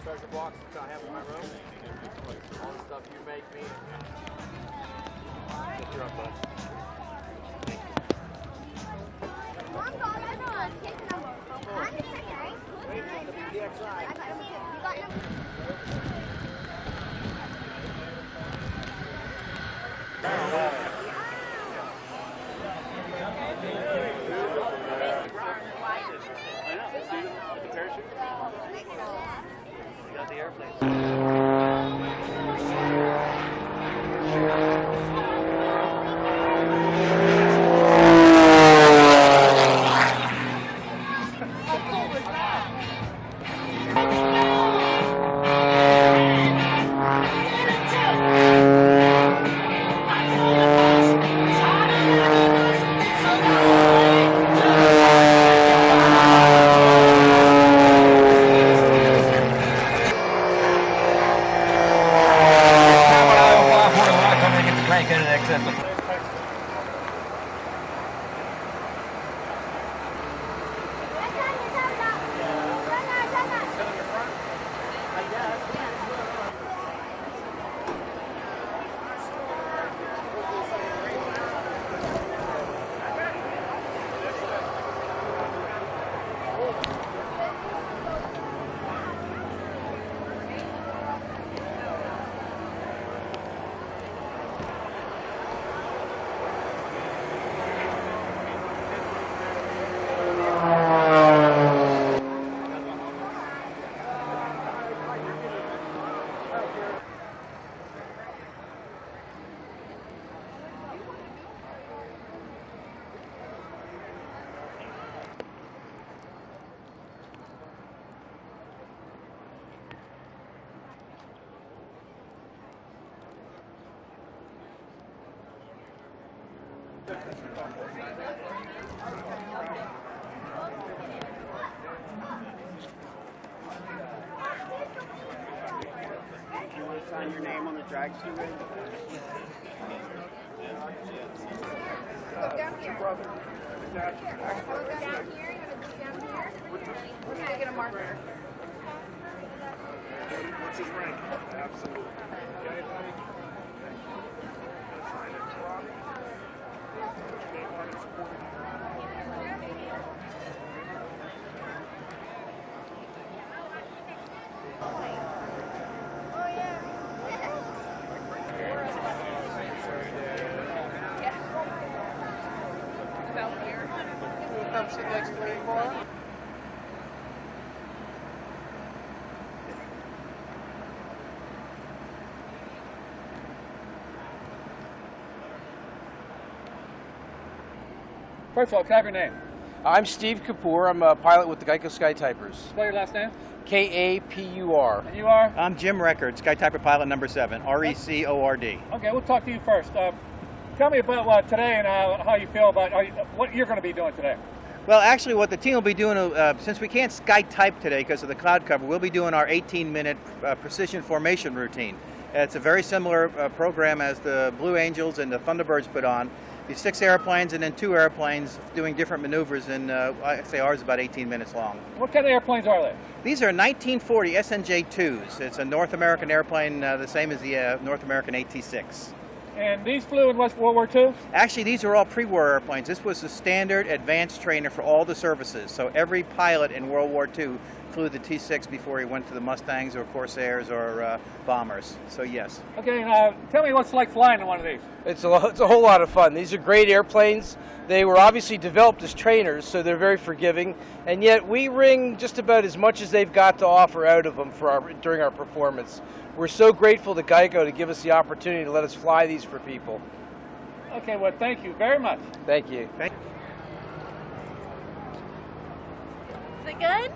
treasure box that I have in my room. All the stuff you make me. Get your up, bud. Thank you. The parachute? You got the airplane. You want to sign your name on the drag suit? Go down here. Go down here. We're going to get a marker. What's his rank? Absolutely. Okay, buddy? Sign it, Rob. Name on it, support it. Come sit next to me, Mark. First of all, can I have your name? I'm Steve Kapoor. I'm a pilot with the Geico Skytypers. Spell your last name. K-A-P-U-R. And you are? I'm Jim Record, Skytyper pilot number 7, R-E-C-O-R-D. Okay, we'll talk to you first. Tell me about today and how you feel about what you're going to be doing today. Well, actually what the team will be doing, since we can't Skytype today because of the cloud cover, we'll be doing our 18-minute precision formation routine. It's a very similar program as the Blue Angels and the Thunderbirds put on. These 6 airplanes and then 2 airplanes doing different maneuvers, and I'd say ours is about 18 minutes long. What kind of airplanes are they? These are 1940 SNJ-2s. It's a North American airplane, the same as the North American AT-6. And these flew in World War II? Actually, these are all pre-war airplanes. This was the standard advanced trainer for all the services. So every pilot in World War II flew the T-6 before he went to the Mustangs or Corsairs or bombers. So yes. Okay, tell me what's like flying in one of these. It's a whole lot of fun. These are great airplanes. They were obviously developed as trainers, so they're very forgiving. And yet we wring just about as much as they've got to offer out of them during our performance. We're so grateful to Geico to give us the opportunity to let us fly these for people. Okay, well, thank you very much. Thank you. Thank Is it good?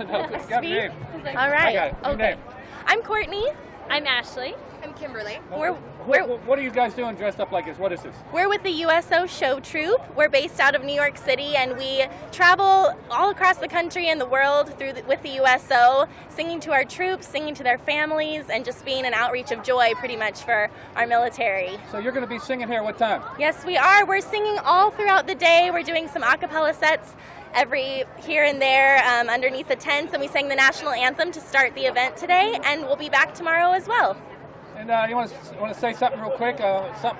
No, got your name. All right. I got it. Your name. I'm Courtney. I'm Ashley. I'm Kimberly. What are you guys doing dressed up like this? What is this? We're with the USO Show Troupe. We're based out of New York City, and we travel all across the country and the world with the USO, singing to our troops, singing to their families, and just being an outreach of joy pretty much for our military. So you're going to be singing here what time? Yes, we are. We're singing all throughout the day. We're doing some a cappella sets every here and there underneath the tents, and we sang the national anthem to start the event today, and we'll be back tomorrow as well. And you want to say something real quick?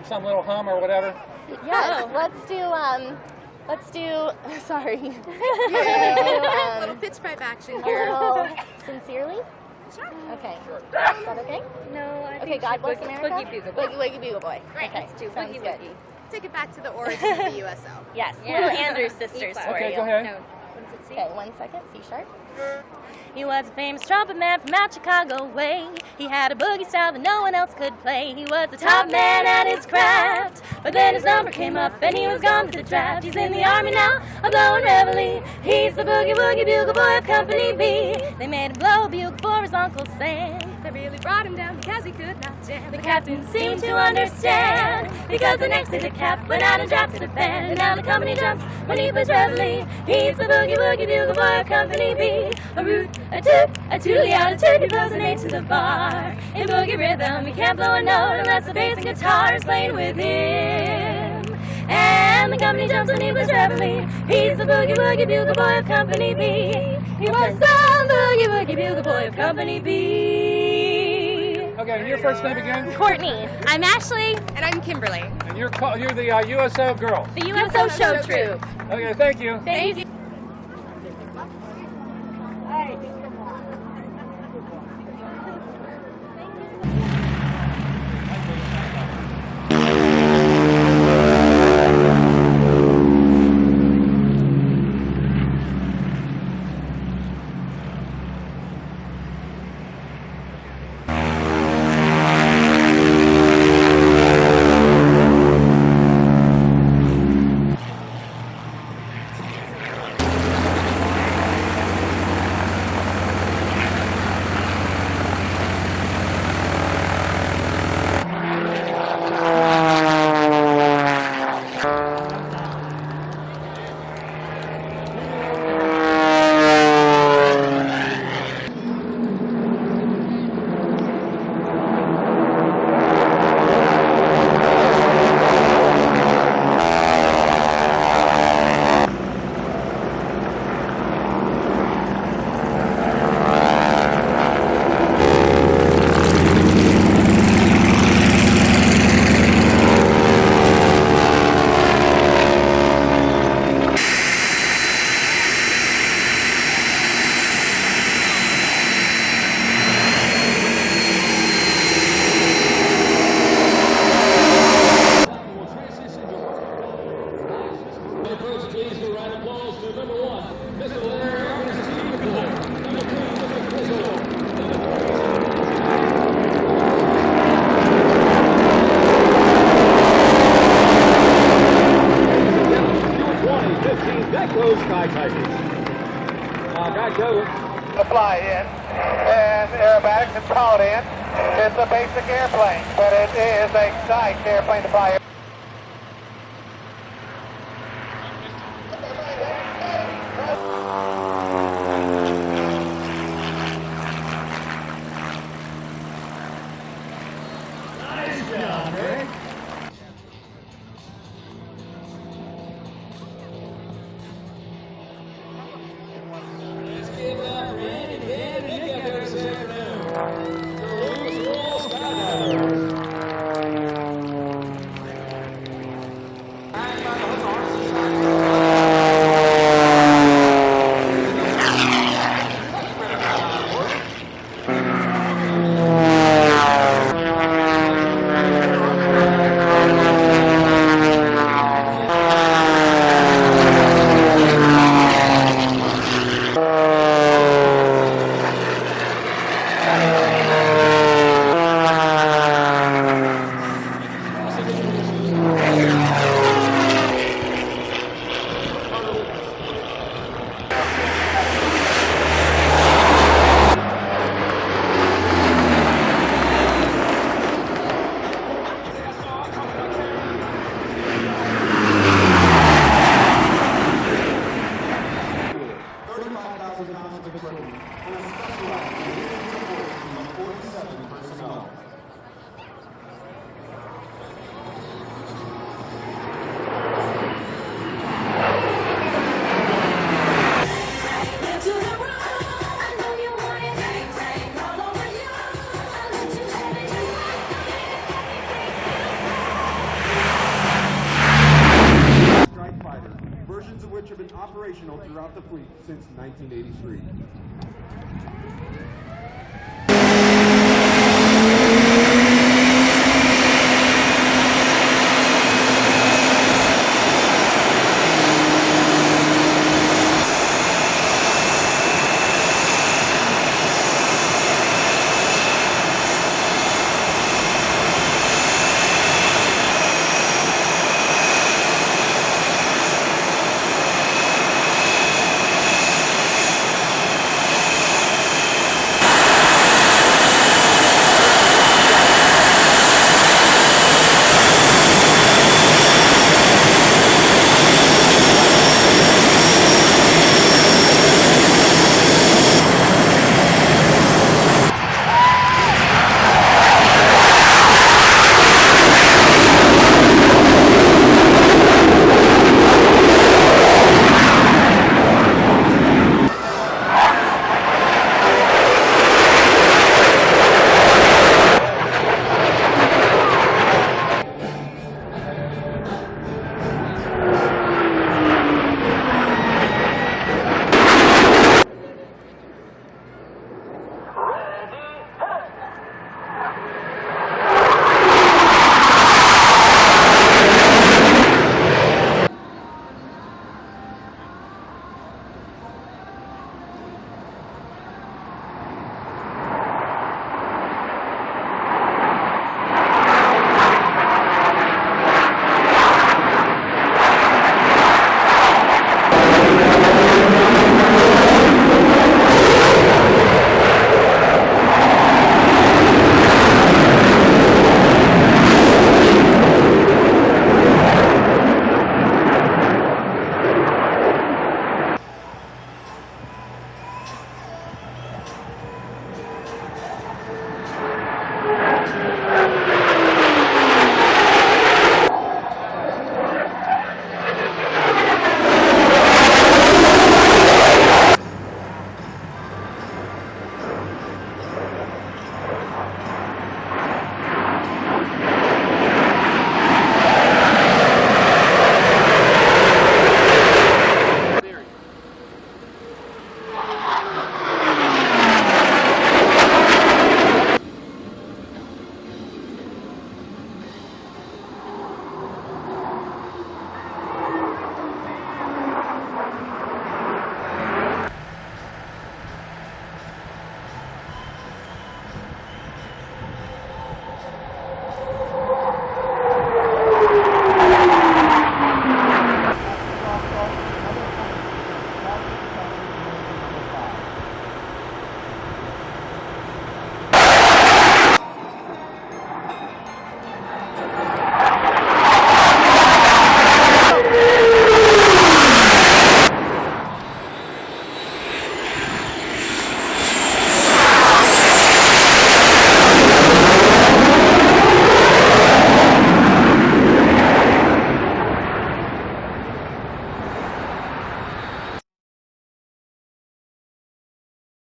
Some little hum or whatever? Yes, let's do, sorry. A little pitch pipe action A here. little sincerely? Sure. Okay. Is that okay? No, I Okay, God bless America? Boogie Bugle Boy. Boogie Bugle Boy. Right, Okay, let's do sounds Boogie good. Woogie. Take it back to the origin of the USO. Yes, Yeah. little Andrews sisters for Okay, you. go ahead. No. What does it say? Okay, 1 second, C sharp. He was a famous trumpet man from out Chicago way. He had a boogie style that no one else could play. He was the top man at his craft. But then his number came up and he was gone to the draft. He's in the army now, a blowing reveille. He's the boogie woogie bugle boy of Company B. They made him blow a bugle for his Uncle Sam. They really brought him down because he could not jam. The captain seemed to understand, because the next day the cap went out and drafted a band. And now the company jumps when he plays reveille. He's the boogie woogie bugle boy of Company B. A root, a toot, a tootly attitude, he blows an A to the bar. In boogie rhythm, he can't blow a note unless the bass and guitar is playing with him. And the company jumps when he plays reveille. He's the boogie woogie bugle boy of Company B. He was the boogie woogie bugle boy of Company B. Okay, and your first name again? Courtney. I'm Ashley. And I'm Kimberly. And you're the USO girl. The USO show troupe. Okay, thank you. Thank you. to fly in, and aerobatics installed in. It's a basic airplane, but it is a nice airplane to fly. which have been operational throughout the fleet since 1983.